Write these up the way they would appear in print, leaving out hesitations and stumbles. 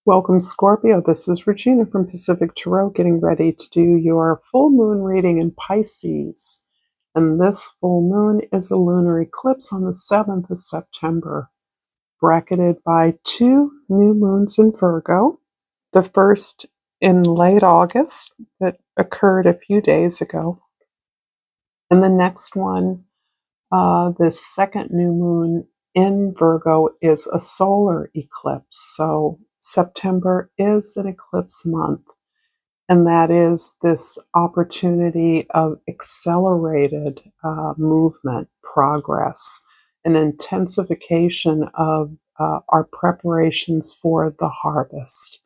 Welcome, Scorpio. This is Regina from Pacific Tarot, getting ready to do your full moon reading in Pisces. And this full moon is a lunar eclipse on the 7th of September, bracketed by two new moons in Virgo. The first in late August that occurred a few days ago. And the next one, the second new moon in Virgo, is a solar eclipse. So September is an eclipse month, and that is this opportunity of accelerated movement, progress, an intensification of our preparations for the harvest.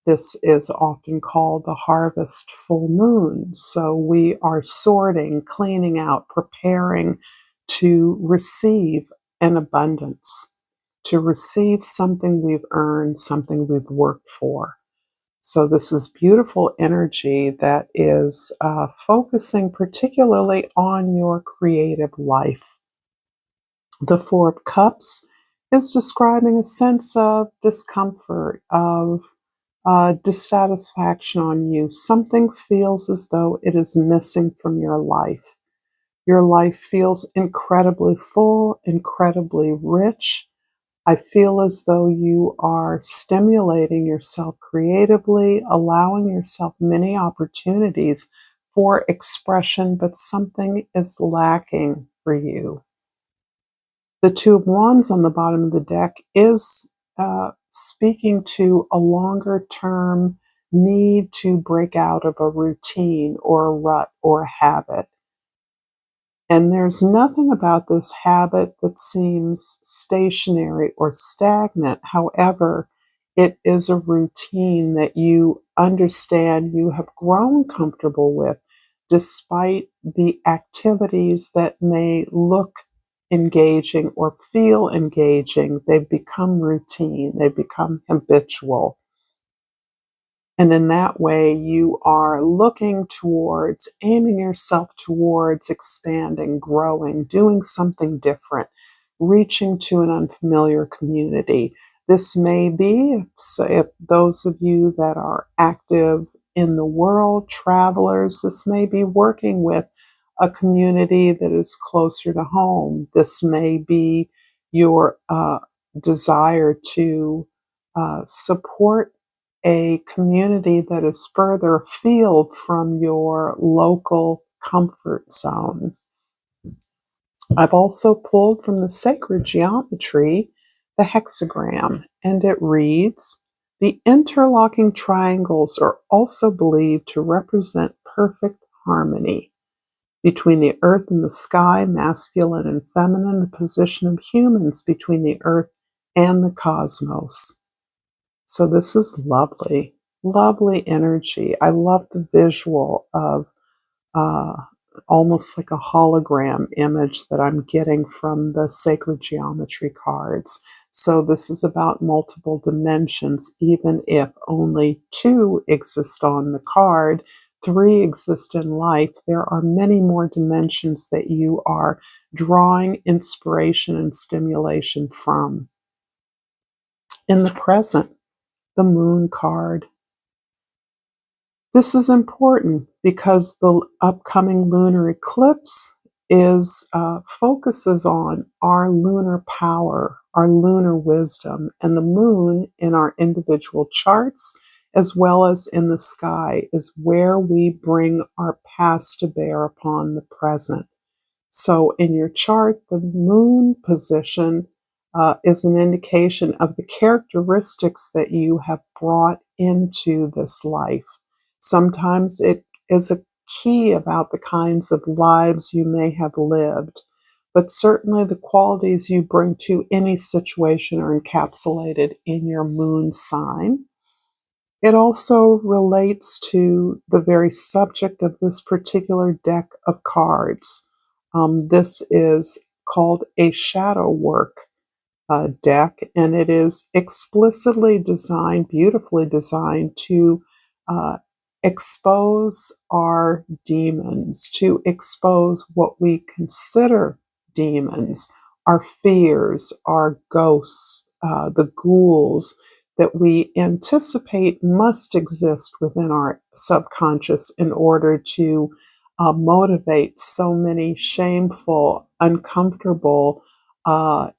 This is often called the harvest full moon. So we are sorting, cleaning out, preparing to receive an abundance, to receive something we've earned, something we've worked for. So this is beautiful energy that is focusing particularly on your creative life. The Four of Cups is describing a sense of discomfort, of dissatisfaction on you. Something feels as though it is missing from your life. Your life feels incredibly full, incredibly rich. I feel as though you are stimulating yourself creatively, allowing yourself many opportunities for expression, but something is lacking for you. The Two of Wands on the bottom of the deck is speaking to a longer term need to break out of a routine or a rut or a habit. And there's nothing about this habit that seems stationary or stagnant. However, it is a routine that you understand you have grown comfortable with, despite the activities that may look engaging or feel engaging. They've become routine, they've become habitual. And in that way, you are looking towards, aiming yourself towards expanding, growing, doing something different, reaching to an unfamiliar community. This may be, if those of you that are active in the world, travelers, this may be working with a community that is closer to home. This may be your desire to support a community that is further afield from your local comfort zone. I've also pulled from the sacred geometry the hexagram, and it reads, "The interlocking triangles are also believed to represent perfect harmony between the earth and the sky, masculine and feminine, the position of humans between the earth and the cosmos." So this is lovely, lovely energy. I love the visual of almost like a hologram image that I'm getting from the sacred geometry cards. So this is about multiple dimensions, even if only two exist on the card, three exist in life. There are many more dimensions that you are drawing inspiration and stimulation from. In the present, the Moon card. This is important because the upcoming lunar eclipse focuses on our lunar power, our lunar wisdom, and the moon in our individual charts, as well as in the sky, is where we bring our past to bear upon the present. So in your chart, the moon position is an indication of the characteristics that you have brought into this life. Sometimes it is a key about the kinds of lives you may have lived, but certainly the qualities you bring to any situation are encapsulated in your moon sign. It also relates to the very subject of this particular deck of cards. This is called a shadow work deck, and it is explicitly designed, beautifully designed to expose our demons, to expose what we consider demons, our fears, our ghosts, the ghouls, that we anticipate must exist within our subconscious in order to motivate so many shameful, uncomfortable,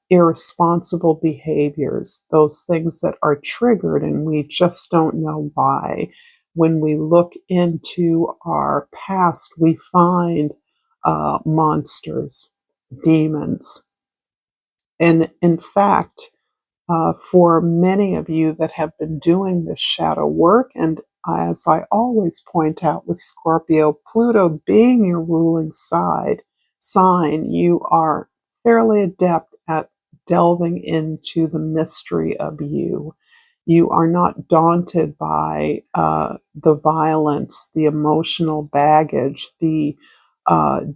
irresponsible behaviors, those things that are triggered and we just don't know why. When we look into our past, we find monsters, demons. And in fact, for many of you that have been doing this shadow work, and as I always point out with Scorpio, Pluto being your ruling sign, you are fairly adept at delving into the mystery of you. You are not daunted by the violence, the emotional baggage, the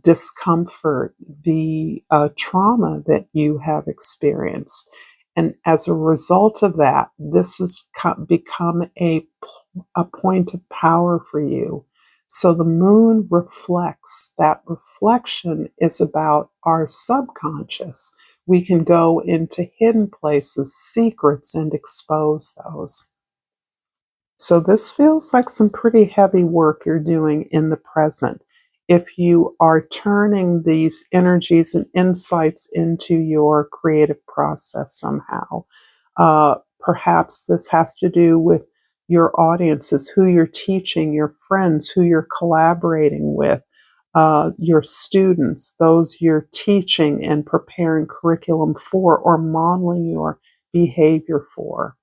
discomfort, the trauma that you have experienced. And as a result of that, this has become a point of power for you. So the moon reflects, that reflection is about our subconscious. We can go into hidden places, secrets, and expose those. So this feels like some pretty heavy work you're doing in the present. If you are turning these energies and insights into your creative process somehow, perhaps this has to do with your audiences, who you're teaching, your friends, who you're collaborating with, your students, those you're teaching and preparing curriculum for or modeling your behavior for.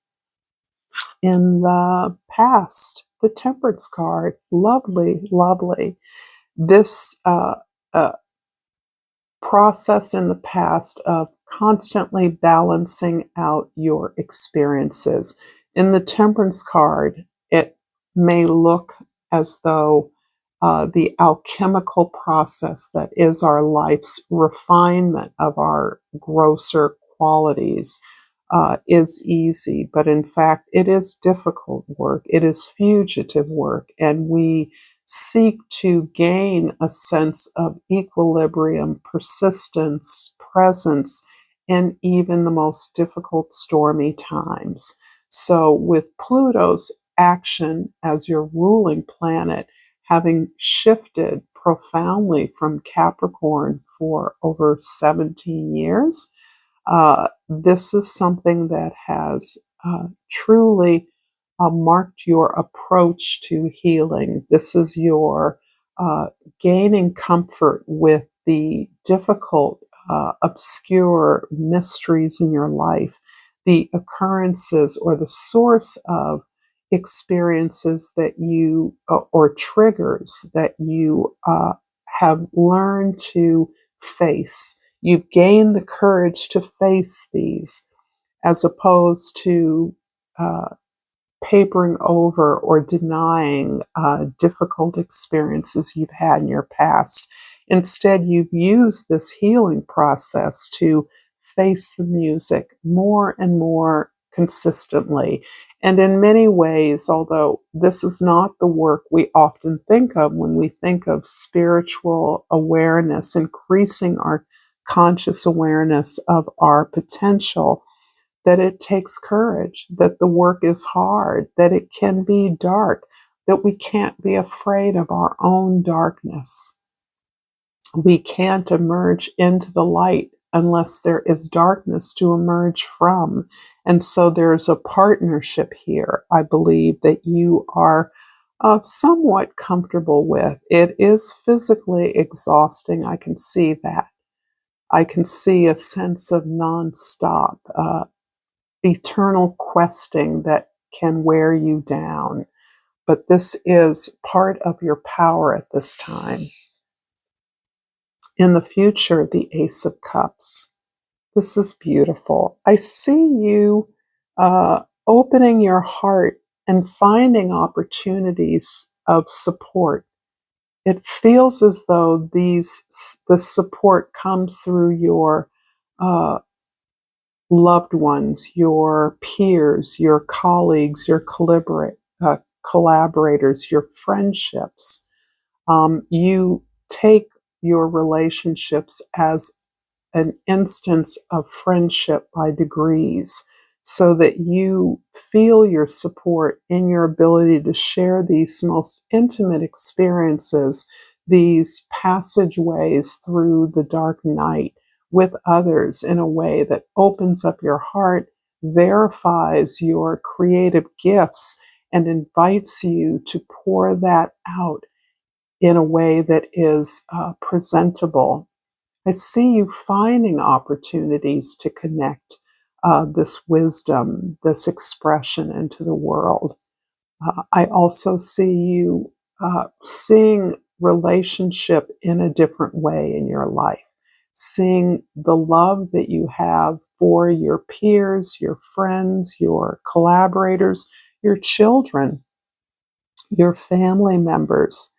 In the past, the Temperance card, lovely, lovely. This process in the past of constantly balancing out your experiences. In the Temperance card, it may look as though the alchemical process that is our life's refinement of our grosser qualities is easy, but in fact, it is difficult work. It is fugitive work, and we seek to gain a sense of equilibrium, persistence, presence, in even the most difficult, stormy times. So, with Pluto's action as your ruling planet, having shifted profoundly from Capricorn for over 17 years, this is something that has truly marked your approach to healing. This is your gaining comfort with the difficult, obscure mysteries in your life, the occurrences or the source of experiences that you, or triggers that you have learned to face. You've gained the courage to face these as opposed to papering over or denying difficult experiences you've had in your past. Instead, you've used this healing process to face the music more and more consistently. And in many ways, although this is not the work we often think of when we think of spiritual awareness, increasing our conscious awareness of our potential, that it takes courage, that the work is hard, that it can be dark, that we can't be afraid of our own darkness. We can't emerge into the light unless there is darkness to emerge from. And so there's a partnership here, I believe, that you are somewhat comfortable with. It is physically exhausting. I can see that. I can see a sense of nonstop, eternal questing that can wear you down. But this is part of your power at this time. In the future, the Ace of Cups. This is beautiful. I see you opening your heart and finding opportunities of support. It feels as though the support comes through your loved ones, your peers, your colleagues, your collaborators, your friendships. You take your relationships as an instance of friendship by degrees. so that you feel your support in your ability to share these most intimate experiences, these passageways through the dark night with others in a way that opens up your heart, verifies your creative gifts, and invites you to pour that out in a way that is presentable. I see you finding opportunities to connect this wisdom, this expression into the world. I also see you seeing relationship in a different way in your life, seeing the love that you have for your peers, your friends, your collaborators, your children, your family members,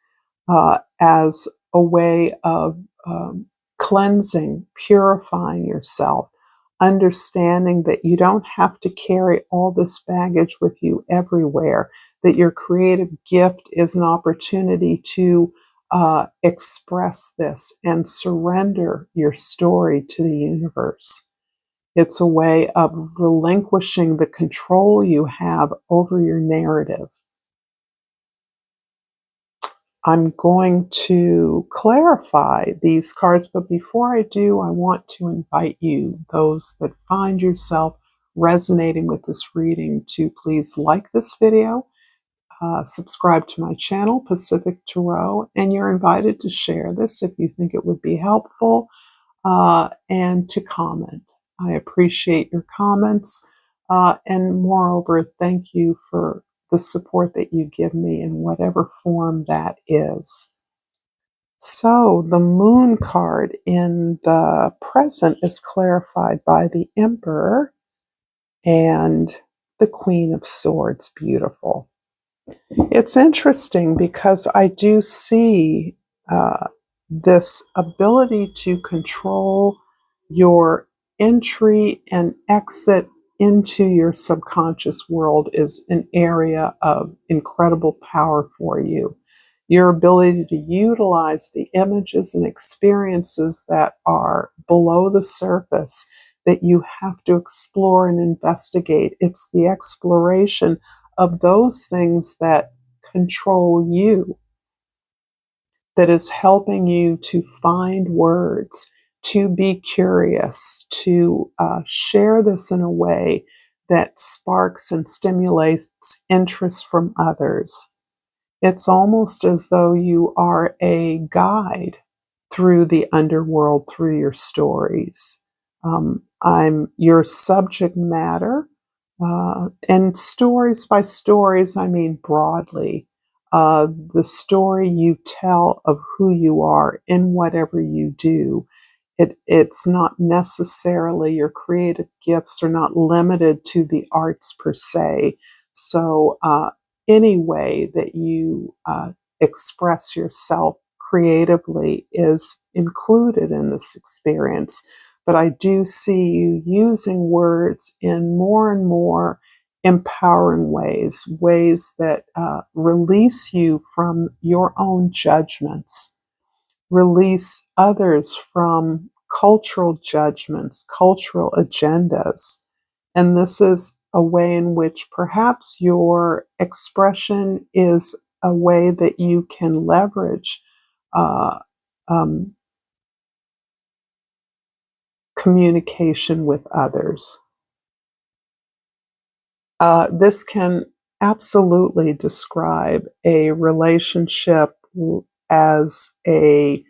as a way of cleansing, purifying yourself, understanding that you don't have to carry all this baggage with you everywhere, that your creative gift is an opportunity to express this and surrender your story to the universe. It's a way of relinquishing the control you have over your narrative. I'm going to clarify these cards, but before I do, I want to invite you, those that find yourself resonating with this reading, to please like this video, subscribe to my channel, Pacific Tarot, and you're invited to share this if you think it would be helpful, and to comment. I appreciate your comments, and moreover, thank you for the support that you give me in whatever form that is. So the Moon card in the present is clarified by the Emperor and the Queen of Swords. Beautiful. It's interesting because I do see this ability to control your entry and exit into your subconscious world is an area of incredible power for you. Your ability to utilize the images and experiences that are below the surface that you have to explore and investigate. It's the exploration of those things that control you that is helping you to find words, to be curious, to share this in a way that sparks and stimulates interest from others. It's almost as though you are a guide through the underworld, through your stories. I'm your subject matter, and stories by stories, I mean broadly. The story you tell of who you are in whatever you do. It's not necessarily, your creative gifts are not limited to the arts per se. So any way that you express yourself creatively is included in this experience. But I do see you using words in more and more empowering ways, ways that release you from your own judgments, release others from cultural judgments, cultural agendas. And this is a way in which perhaps your expression is a way that you can leverage uh, um, communication with others. This can absolutely describe a relationship as a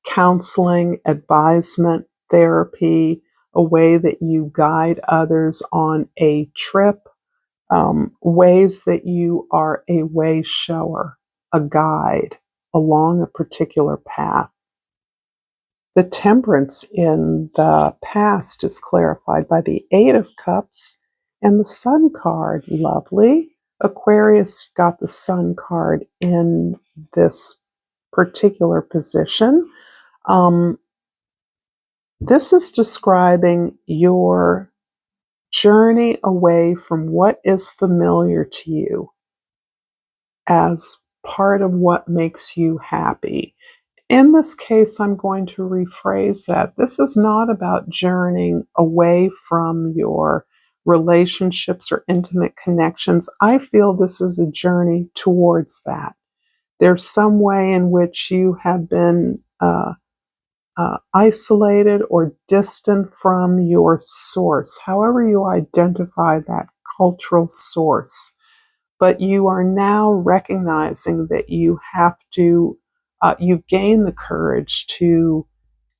counseling, advisement, therapy, a way that you guide others on a trip, ways that you are a way shower, a guide along a particular path. The temperance in the past is clarified by the Eight of Cups and the Sun card. Lovely. Aquarius got the Sun card in this particular position. This is describing your journey away from what is familiar to you as part of what makes you happy. In this case, I'm going to rephrase that. This is not about journeying away from your relationships or intimate connections, I feel this is a journey towards that. There's some way in which you have been isolated or distant from your source, however you identify that cultural source. But you are now recognizing that you have to, you've gained the courage to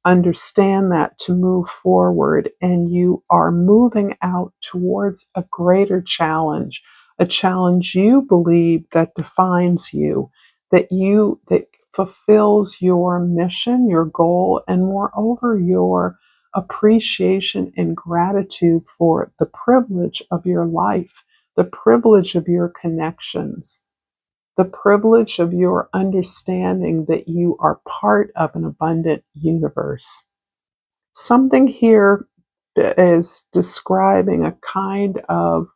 understand that, to move forward, and you are moving out towards a greater challenge, a challenge you believe that defines you, that fulfills your mission, your goal, and moreover your appreciation and gratitude for the privilege of your life, the privilege of your connections, the privilege of your understanding that you are part of an abundant universe. Something here is describing a kind of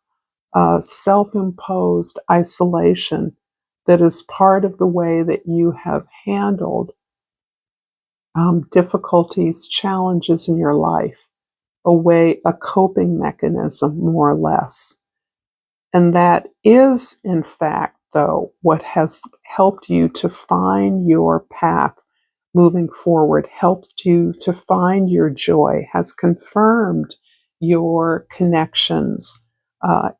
self-imposed isolation that is part of the way that you have handled difficulties, challenges in your life, a coping mechanism, more or less. And that is, in fact, though, what has helped you to find your path moving forward, helped you to find your joy, has confirmed your connections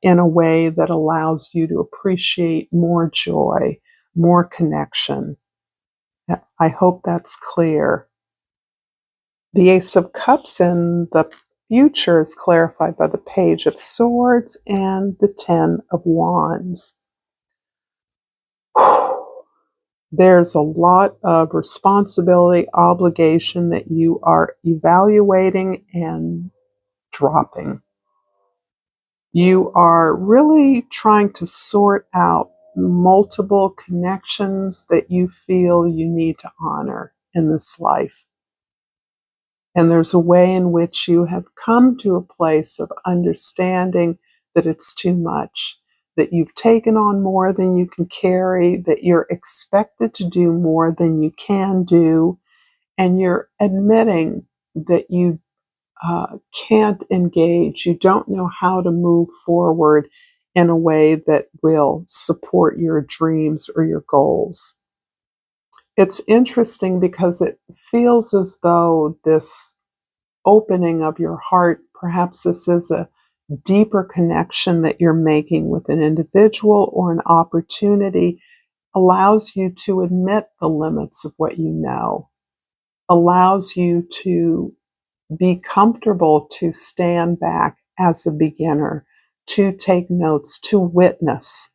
in a way that allows you to appreciate more joy, more connection. I hope that's clear. The Ace of Cups in the future is clarified by the Page of Swords and the Ten of Wands. There's a lot of responsibility, obligation that you are evaluating and dropping. You are really trying to sort out multiple connections that you feel you need to honor in this life. And there's a way in which you have come to a place of understanding that it's too much, that you've taken on more than you can carry, that you're expected to do more than you can do, and you're admitting that you can't engage, you don't know how to move forward in a way that will support your dreams or your goals. It's interesting because it feels as though this opening of your heart, perhaps this is a deeper connection that you're making with an individual or an opportunity, allows you to admit the limits of what you know, allows you to be comfortable to stand back as a beginner, to take notes, to witness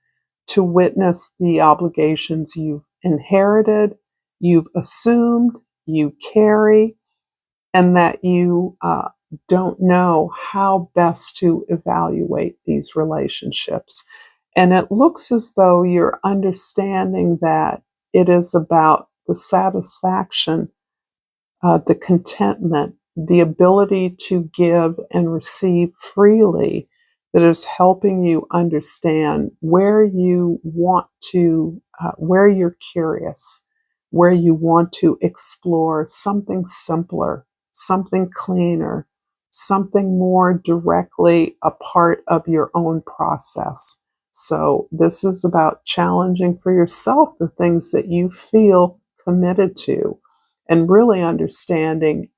the obligations you've inherited, you've assumed, you carry, and that you don't know how best to evaluate these relationships. And it looks as though you're understanding that it is about the satisfaction, the contentment, the ability to give and receive freely that is helping you understand where you want to, where you're curious, where you want to explore something simpler, something cleaner, something more directly a part of your own process. So this is about challenging for yourself the things that you feel committed to, and really understanding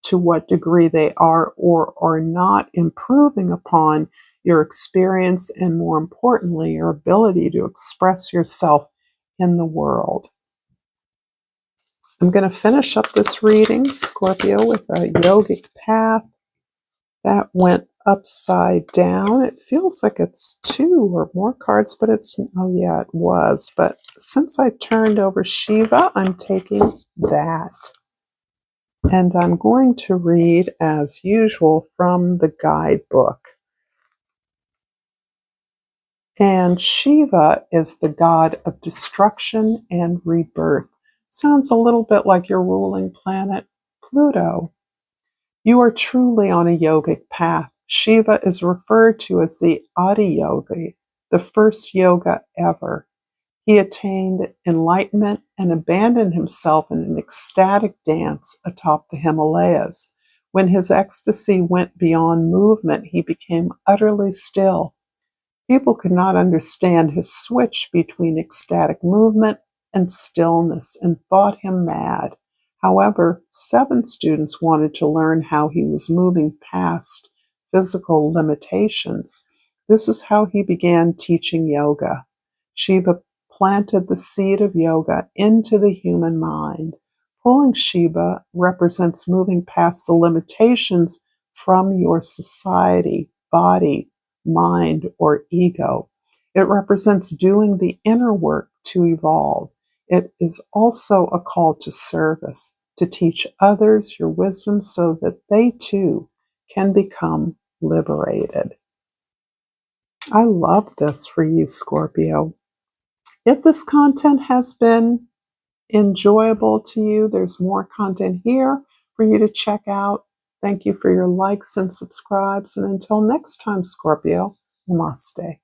to what degree they are or are not improving upon your experience and, more importantly, your ability to express yourself in the world. I'm going to finish up this reading, Scorpio, with a yogic path that went upside down. It feels like it's 2 or more cards, but it's, oh yeah, it was. But since I turned over Shiva, I'm taking that. And I'm going to read, as usual, from the guidebook. And Shiva is the god of destruction and rebirth. Sounds a little bit like your ruling planet, Pluto. You are truly on a yogic path. Shiva is referred to as the Adi Yogi, the first yoga ever. He attained enlightenment and abandoned himself in an ecstatic dance atop the Himalayas, When his ecstasy went beyond movement, he became utterly still. People could not understand his switch between ecstatic movement and stillness and thought him mad. However, 7 students wanted to learn how he was moving past physical limitations. This is how he began teaching yoga. Shiva planted the seed of yoga into the human mind. Pulling Shiva represents moving past the limitations from your society, body, mind, or ego. It represents doing the inner work to evolve. It is also a call to service, to teach others your wisdom so that they too can become liberated. I love this for you, Scorpio. If this content has been enjoyable to you, there's more content here for you to check out. Thank you for your likes and subscribes. And until next time, Scorpio, namaste.